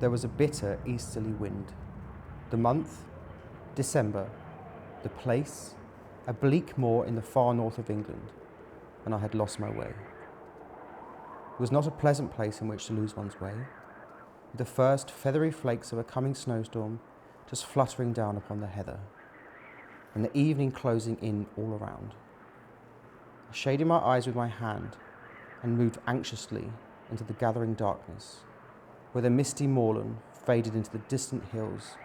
There was a bitter easterly wind. The month, December. The place, a bleak moor in the far north of England, and I had lost my way. It was not a pleasant place in which to lose one's way, with the first feathery flakes of a coming snowstorm just fluttering down upon the heather, and the evening closing in all around. I shaded my eyes with my hand and moved anxiously into the gathering darkness, where the misty moorland faded into the distant hills.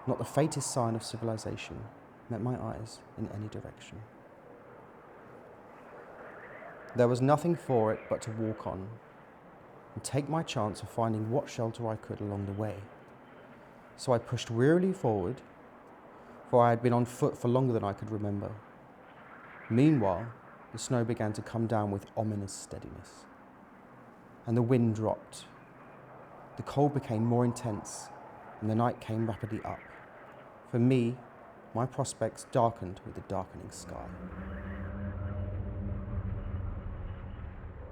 Not the faintest sign of civilization met my eyes in any direction. There was nothing for it but to walk on and take my chance of finding what shelter I could along the way. So I pushed wearily forward, for I had been on foot for longer than I could remember. Meanwhile, the snow began to come down with ominous steadiness, and the wind dropped. The cold became more intense, and the night came rapidly up. For me, my prospects darkened with the darkening sky.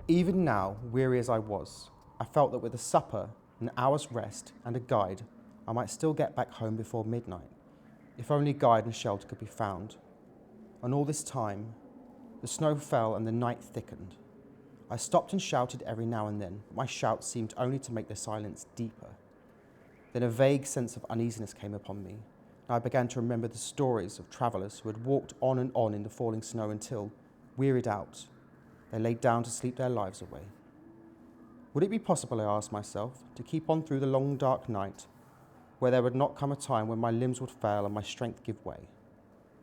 Even now, weary as I was, I felt that with a supper, an hour's rest, and a guide, I might still get back home before midnight, if only guide and shelter could be found. And all this time, the snow fell and the night thickened. I stopped and shouted every now and then, but my shouts seemed only to make the silence deeper. Then a vague sense of uneasiness came upon me, and I began to remember the stories of travellers who had walked on and on in the falling snow until, wearied out, they laid down to sleep their lives away. Would it be possible, I asked myself, to keep on through the long dark night, where there would not come a time when my limbs would fail and my strength give way,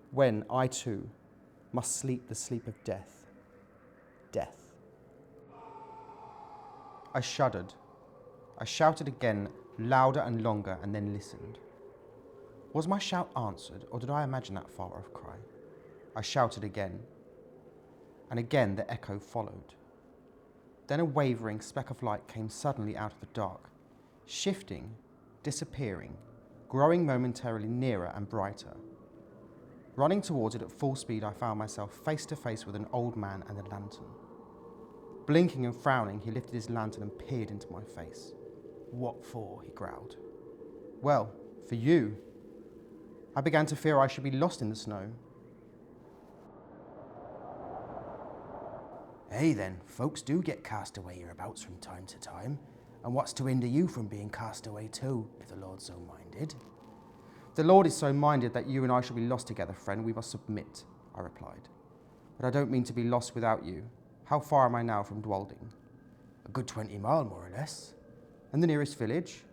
when I too must sleep the sleep of death? Death. I shuddered. I shouted again, louder and longer, and then listened. Was my shout answered, or did I imagine that far-off cry? I shouted again, and again the echo followed. Then a wavering speck of light came suddenly out of the dark, shifting, disappearing, growing momentarily nearer and brighter. Running towards it at full speed, I found myself face to face with an old man and a lantern. Blinking and frowning, he lifted his lantern and peered into my face. "What for?" he growled. "Well, for you." I began to fear I should be lost in the snow. Hey then, folks do get cast away hereabouts from time to time, and what's to hinder you from being cast away too, if the Lord's so minded? "The Lord is so minded that you and I shall be lost together, friend. We must submit," I replied. "But I don't mean to be lost without you. How far am I now from Dwalding?" A good 20 mile, more or less. "And the nearest village?"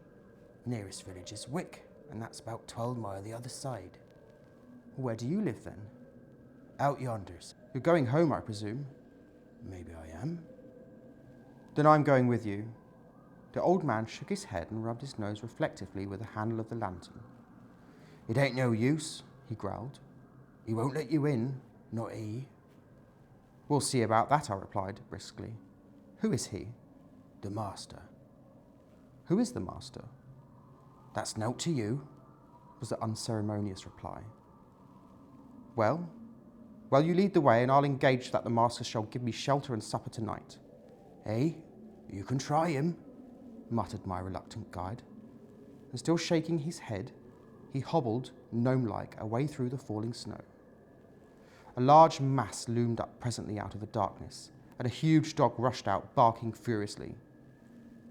Nearest village is Wick, and that's about 12 mile the other side. "Where do you live then?" Out yonders. "You're going home, I presume?" Maybe I am. "Then I'm going with you." The old man shook his head and rubbed his nose reflectively with the handle of the lantern. "It ain't no use," he growled. "He won't let you in, not he." "We'll see about that," I replied briskly. "Who is he?" "The master." "Who is the master?" "That's nought to you," was the unceremonious reply. Well, you lead the way, and I'll engage that the master shall give me shelter and supper tonight." "Hey, you can try him," muttered my reluctant guide. And still shaking his head, he hobbled, gnome-like, away through the falling snow. A large mass loomed up presently out of the darkness, and a huge dog rushed out, barking furiously.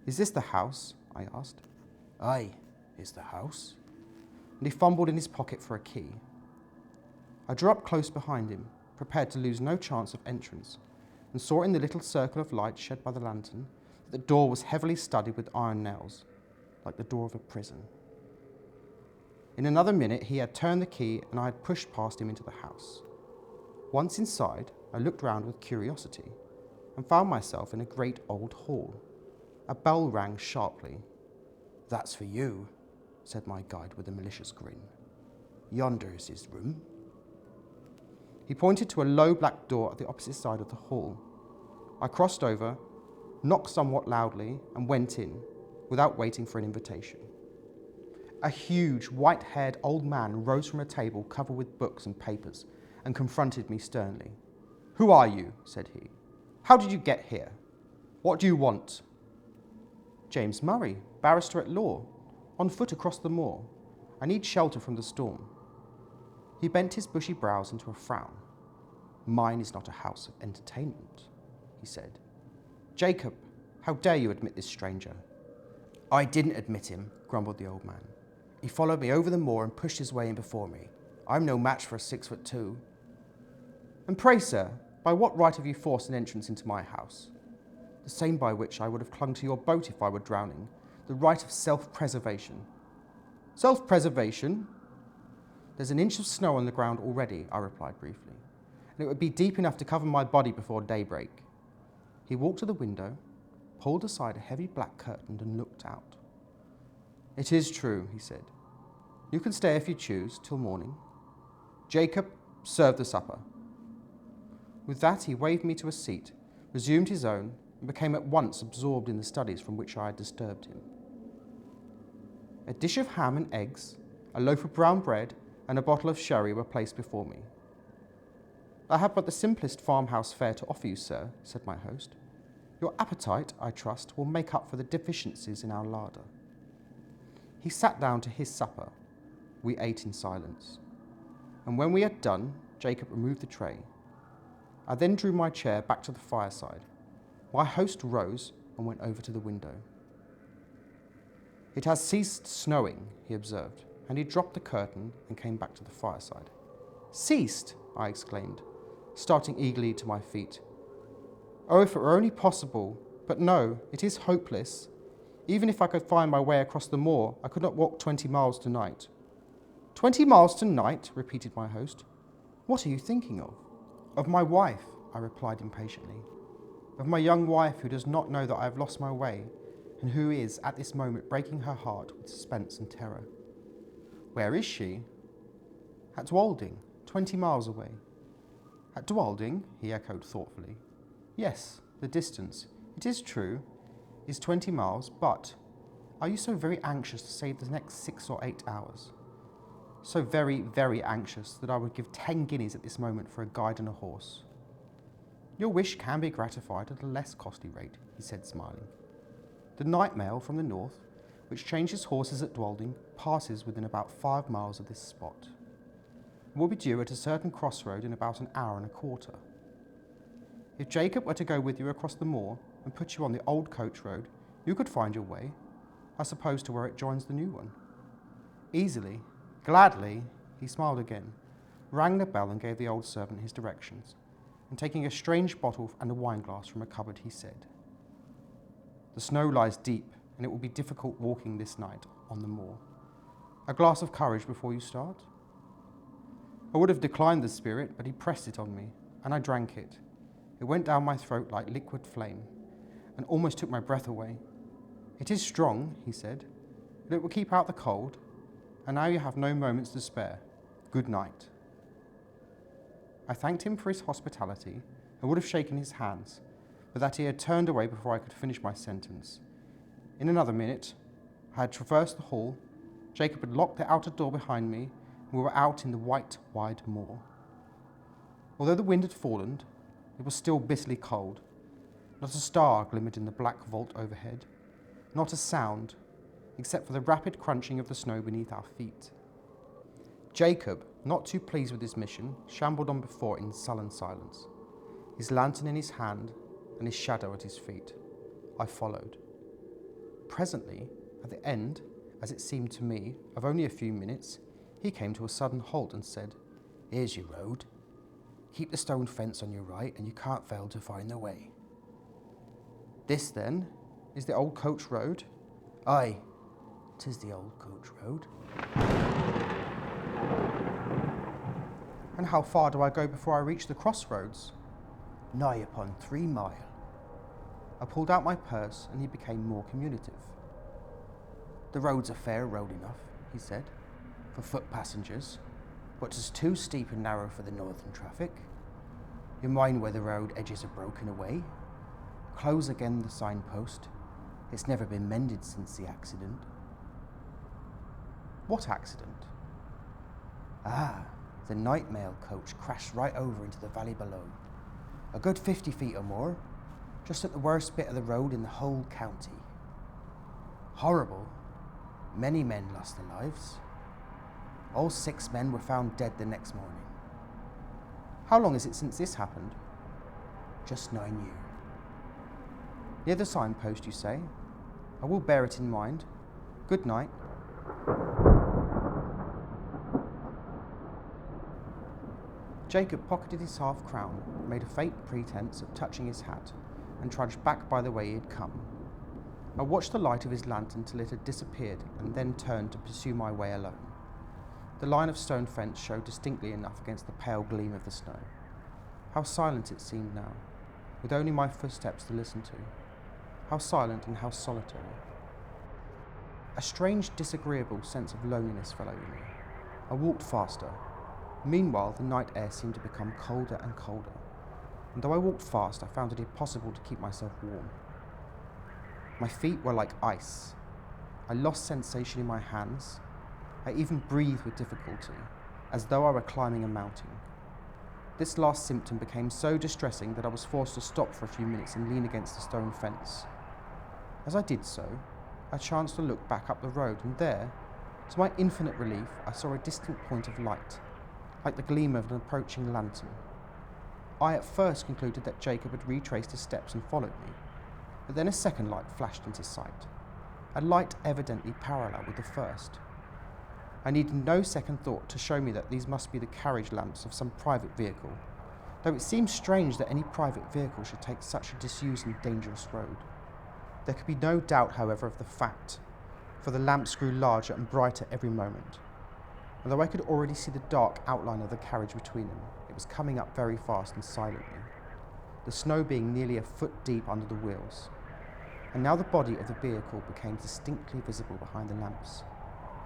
"Is this the house?" I asked. "Aye, is the house." And he fumbled in his pocket for a key. I drew up close behind him, prepared to lose no chance of entrance, and saw in the little circle of light shed by the lantern that the door was heavily studded with iron nails, like the door of a prison. In another minute he had turned the key and I had pushed past him into the house. Once inside, I looked round with curiosity and found myself in a great old hall. A bell rang sharply. "That's for you," said my guide with a malicious grin. "Yonder's his room." He pointed to a low black door at the opposite side of the hall. I crossed over, knocked somewhat loudly, and went in, without waiting for an invitation. A huge, white-haired old man rose from a table covered with books and papers and confronted me sternly. "Who are you?" said he. "How did you get here? What do you want?" James Murray, barrister at law, on foot across the moor. I need shelter from the storm." He bent his bushy brows into a frown. "Mine is not a house of entertainment," he said. "Jacob, how dare you admit this stranger?" "I didn't admit him," grumbled the old man. "He followed me over the moor and pushed his way in before me. I'm no match for a 6'2". "And pray, sir, by what right have you forced an entrance into my house?" "The same by which I would have clung to your boat if I were drowning, the right of self-preservation." "Self-preservation?" "There's an inch of snow on the ground already," I replied briefly, "and it would be deep enough to cover my body before daybreak." He walked to the window, pulled aside a heavy black curtain and looked out. "It is true," he said. "You can stay if you choose till morning. Jacob, serve the supper." With that he waved me to a seat, resumed his own, and became at once absorbed in the studies from which I had disturbed him. A dish of ham and eggs, a loaf of brown bread, and a bottle of sherry were placed before me. "I have but the simplest farmhouse fare to offer you, sir," said my host. "Your appetite, I trust, will make up for the deficiencies in our larder." He sat down to his supper. We ate in silence. And when we had done, Jacob removed the tray. I then drew my chair back to the fireside. My host rose and went over to the window. "It has ceased snowing," he observed, and he dropped the curtain and came back to the fireside. "Ceased!" I exclaimed, starting eagerly to my feet. "Oh, if it were only possible, but no, it is hopeless. Even if I could find my way across the moor, I could not walk 20 miles tonight." "20 miles tonight?" repeated my host. "What are you thinking of?" "Of my wife," I replied impatiently. "Of my young wife who does not know that I have lost my way, and who is at this moment breaking her heart with suspense and terror." "Where is she?" "At Dwalding, 20 miles away." "At Dwalding?" he echoed thoughtfully. "Yes, the distance, it is true, is 20 miles, but are you so very anxious to save the next 6 or 8 hours?" "So very, very anxious that I would give 10 guineas at this moment for a guide and a horse." "Your wish can be gratified at a less costly rate," he said, smiling. "The night mail from the north, which changes horses at Dwalding, passes within about 5 miles of this spot, and will be due at a certain crossroad in about an hour and a quarter. If Jacob were to go with you across the moor and put you on the old coach road, you could find your way, I suppose, to where it joins the new one." "Easily, gladly." He smiled again, rang the bell and gave the old servant his directions, and taking a strange bottle and a wineglass from a cupboard, he said, "The snow lies deep, and it will be difficult walking this night on the moor. A glass of courage before you start?" I would have declined the spirit, but he pressed it on me, and I drank it. It went down my throat like liquid flame, and almost took my breath away. "It is strong," he said, "but it will keep out the cold, and now you have no moments to spare. Good night." I thanked him for his hospitality and would have shaken his hands, but that he had turned away before I could finish my sentence. In another minute, I had traversed the hall, Jacob had locked the outer door behind me, and we were out in the white, wide moor. Although the wind had fallen, it was still bitterly cold. Not a star glimmered in the black vault overhead, not a sound, except for the rapid crunching of the snow beneath our feet. Jacob, not too pleased with his mission, shambled on before in sullen silence, his lantern in his hand and his shadow at his feet. I followed. Presently, at the end, as it seemed to me, of only a few minutes, he came to a sudden halt and said, "Here's your road. Keep the stone fence on your right and you can't fail to find the way." "This, then, is the old coach road?" "Aye, 'tis the old coach road." "And how far do I go before I reach the crossroads?" "Nigh upon 3 mile." I pulled out my purse and he became more communicative. "The road's a fair road enough," he said, "for foot passengers, but 'tis too steep and narrow for the northern traffic. You mind where the road edges are broken away? Close again the signpost. It's never been mended since the accident." "What accident?" "Ah, the night mail coach crashed right over into the valley below. A good 50 feet or more, just at the worst bit of the road in the whole county." Horrible. Many men lost their lives. All 6 men were found dead the next morning. How long is it since this happened? Just 9 years. Near the signpost, you say? I will bear it in mind. Good night. Jacob pocketed his half-crown, made a faint pretense of touching his hat, and trudged back by the way he had come. I watched the light of his lantern till it had disappeared, and then turned to pursue my way alone. The line of stone fence showed distinctly enough against the pale gleam of the snow. How silent it seemed now, with only my footsteps to listen to. How silent and how solitary. A strange, disagreeable sense of loneliness fell over me. I walked faster. Meanwhile, the night air seemed to become colder and colder, and though I walked fast, I found it impossible to keep myself warm. My feet were like ice. I lost sensation in my hands. I even breathed with difficulty, as though I were climbing a mountain. This last symptom became so distressing that I was forced to stop for a few minutes and lean against the stone fence. As I did so, I chanced to look back up the road, and there, to my infinite relief, I saw a distant point of light, like the gleam of an approaching lantern. I at first concluded that Jacob had retraced his steps and followed me, but then a second light flashed into sight, a light evidently parallel with the first. I needed no second thought to show me that these must be the carriage lamps of some private vehicle, though it seemed strange that any private vehicle should take such a disused and dangerous road. There could be no doubt, however, of the fact, for the lamps grew larger and brighter every moment. Although I could already see the dark outline of the carriage between them, it was coming up very fast and silently, the snow being nearly a foot deep under the wheels. And now the body of the vehicle became distinctly visible behind the lamps.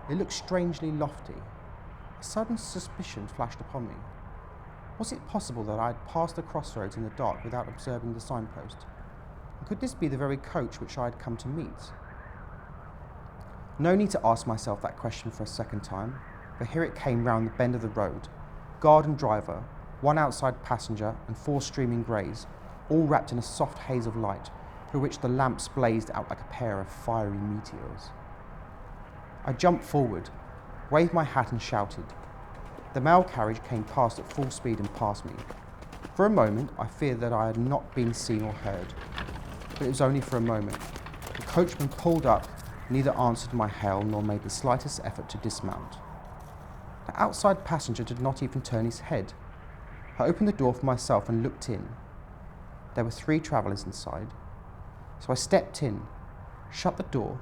It looked strangely lofty. A sudden suspicion flashed upon me. Was it possible that I had passed the crossroads in the dark without observing the signpost? And could this be the very coach which I had come to meet? No need to ask myself that question for a second time, for here it came round the bend of the road, guard and driver, 1 outside passenger and 4 streaming greys, all wrapped in a soft haze of light, through which the lamps blazed out like a pair of fiery meteors. I jumped forward, waved my hat and shouted. The mail carriage came past at full speed and passed me. For a moment I feared that I had not been seen or heard, but it was only for a moment. The coachman pulled up, neither answered my hail nor made the slightest effort to dismount. The outside passenger did not even turn his head. I opened the door for myself and looked in. There were 3 travellers inside, so I stepped in, shut the door,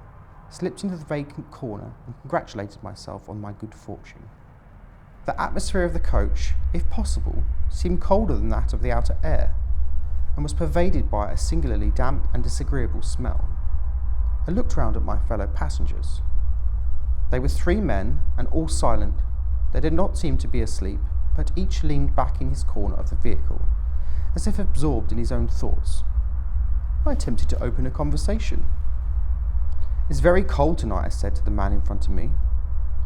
slipped into the vacant corner and congratulated myself on my good fortune. The atmosphere of the coach, if possible, seemed colder than that of the outer air, and was pervaded by a singularly damp and disagreeable smell. I looked round at my fellow passengers. They were 3 men, and all silent. They did not seem to be asleep, but each leaned back in his corner of the vehicle, as if absorbed in his own thoughts. I attempted to open a conversation. "It's very cold tonight," I said to the man in front of me.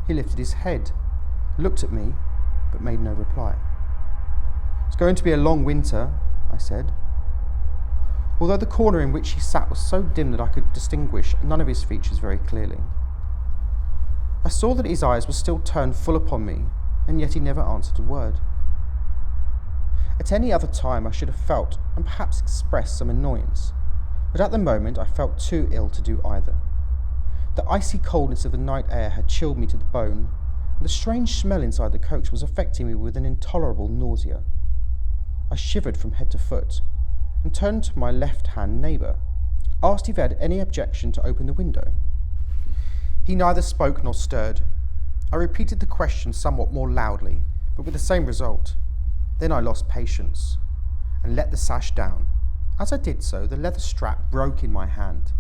He lifted his head, looked at me, but made no reply. "It's going to be a long winter," I said. Although the corner in which he sat was so dim that I could distinguish none of his features very clearly. I saw that his eyes were still turned full upon me, and yet he never answered a word. At any other time I should have felt, and perhaps expressed, some annoyance, but at the moment I felt too ill to do either. The icy coldness of the night air had chilled me to the bone, and the strange smell inside the coach was affecting me with an intolerable nausea. I shivered from head to foot, and turned to my left-hand neighbour, asked if he had any objection to open the window. He neither spoke nor stirred. I repeated the question somewhat more loudly, but with the same result. Then I lost patience, and let the sash down. As I did so, the leather strap broke in my hand,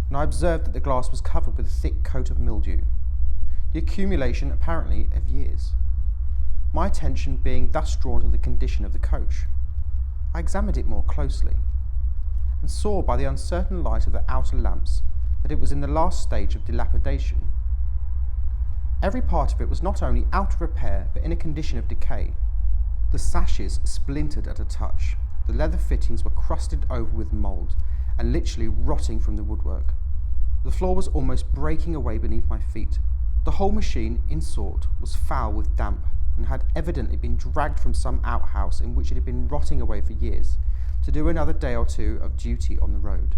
and I observed that the glass was covered with a thick coat of mildew, the accumulation apparently of years. My attention being thus drawn to the condition of the coach, I examined it more closely, and saw by the uncertain light of the outer lamps that it was in the last stage of dilapidation. Every part of it was not only out of repair, but in a condition of decay. The sashes splintered at a touch, the leather fittings were crusted over with mould, and literally rotting from the woodwork. The floor was almost breaking away beneath my feet. The whole machine, in sort, was foul with damp and had evidently been dragged from some outhouse in which it had been rotting away for years to do another day or two of duty on the road.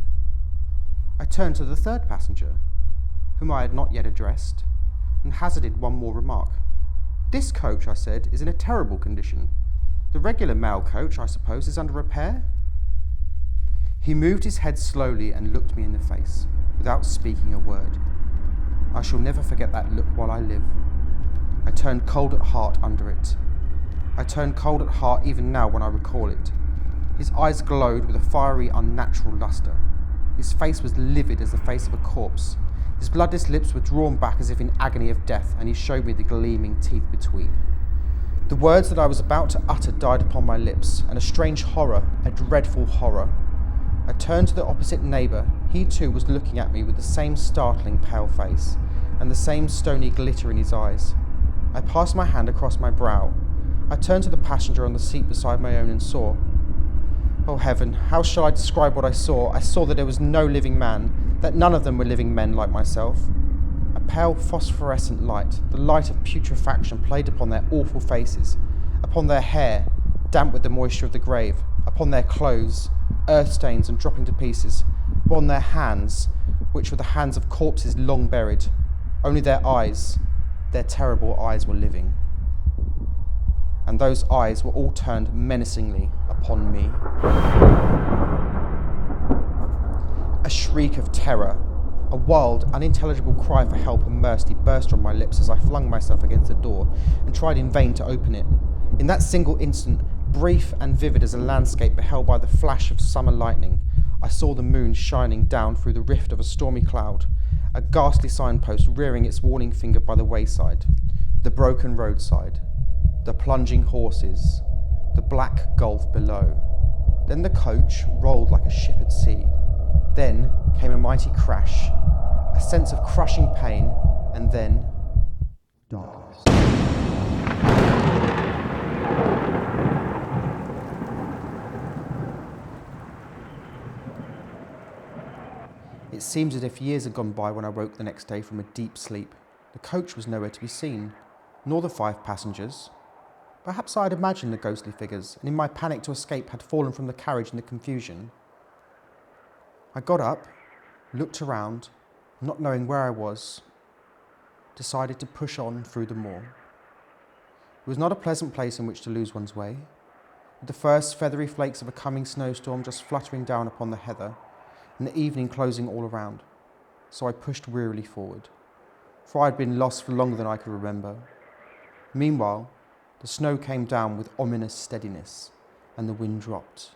I turned to the third passenger, whom I had not yet addressed, and hazarded one more remark. "This coach," I said, "is in a terrible condition. The regular mail coach, I suppose, is under repair?" He moved his head slowly and looked me in the face, without speaking a word. I shall never forget that look while I live. I turned cold at heart under it. I turn cold at heart even now when I recall it. His eyes glowed with a fiery, unnatural lustre. His face was livid as the face of a corpse. His bloodless lips were drawn back as if in agony of death, and he showed me the gleaming teeth between. The words that I was about to utter died upon my lips, and a strange horror, a dreadful horror. I turned to the opposite neighbour. He too was looking at me with the same startling pale face, and the same stony glitter in his eyes. I passed my hand across my brow. I turned to the passenger on the seat beside my own and saw. Oh heaven, how shall I describe what I saw? I saw that there was no living man, that none of them were living men like myself. A pale phosphorescent light, the light of putrefaction, played upon their awful faces, upon their hair, damp with the moisture of the grave, upon their clothes, earth stains and dropping to pieces, upon their hands, which were the hands of corpses long buried. Only their eyes, their terrible eyes, were living. And those eyes were all turned menacingly upon me. A shriek of terror, a wild, unintelligible cry for help and mercy burst from my lips as I flung myself against the door and tried in vain to open it. In that single instant, brief and vivid as a landscape beheld by the flash of summer lightning, I saw the moon shining down through the rift of a stormy cloud, a ghastly signpost rearing its warning finger by the wayside, the broken roadside, the plunging horses, the black gulf below. Then the coach rolled like a ship at sea. Then came a mighty crash, a sense of crushing pain, and then darkness. It seems as if years had gone by when I woke the next day from a deep sleep. The coach was nowhere to be seen, nor the 5 passengers. Perhaps I had imagined the ghostly figures, and in my panic to escape had fallen from the carriage in the confusion. I got up, looked around, not knowing where I was, decided to push on through the moor. It was not a pleasant place in which to lose one's way, with the first feathery flakes of a coming snowstorm just fluttering down upon the heather, and the evening closing all around. So I pushed wearily forward, for I had been lost for longer than I could remember. Meanwhile, the snow came down with ominous steadiness, and the wind dropped.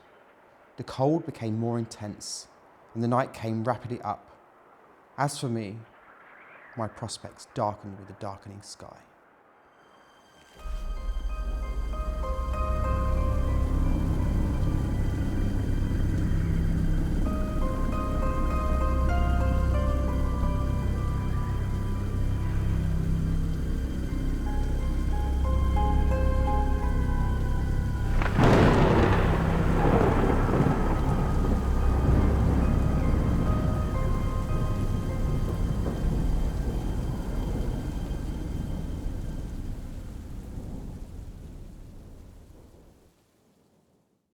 The cold became more intense, and the night came rapidly up. As for me, my prospects darkened with the darkening sky.